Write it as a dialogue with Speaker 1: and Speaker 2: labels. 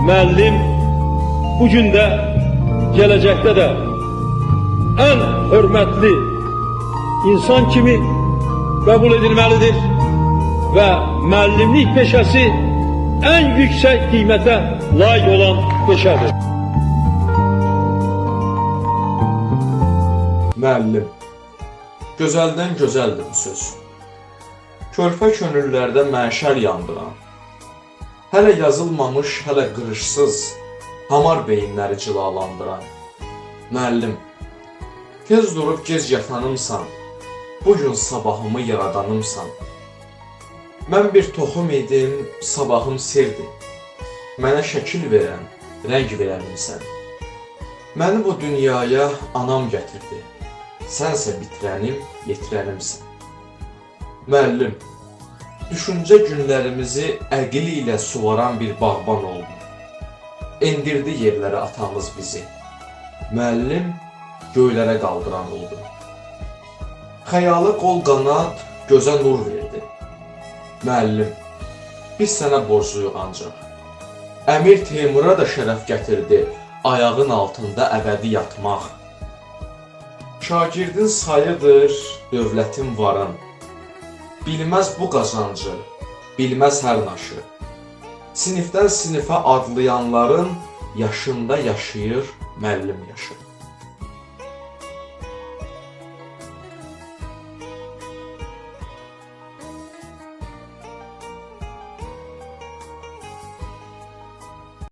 Speaker 1: müəllim bugün də, gələcəkdə də ən hörmətli insan kimi qəbul edilməlidir və müəllimlik peşəsi ən yüksək qiymətə layiq olan peşədir.
Speaker 2: Müəllim, gözəldən gözəldir bu söz. Körpə könüllərdə məşəl yandıran, hələ yazılmamış, hələ qırışsız, hamar beyinləri cilalandıran. Müəllim, tez durub gec yatanımsan, bugün sabahımı yaradanımsan. Mən bir toxum idim, sabahım serdi. Mənə şəkil verən, rəng verənimsən. Məni bu dünyaya anam gətirdi. Sənsə bitirənim, yetirənimsən. Müəllim, düşüncə günlərimizi əqli ilə suvaran bir bağban oldu. Endirdi yerlərə atamız bizi. Müəllim, göylərə qaldıran oldu. Xəyalı qol qanad gözə nur verdi. Müəllim, biz sənə borcluyuq ancaq. Əmir Teymura da şərəf gətirdi, ayağın altında əbədi yatmaq. Şagirdin sayıdır, dövlətin varın. Bilməz bu qazancı, bilməz hər naşı. Sinifdən sinifə adlayanların yaşında yaşayır müəllim yaşı.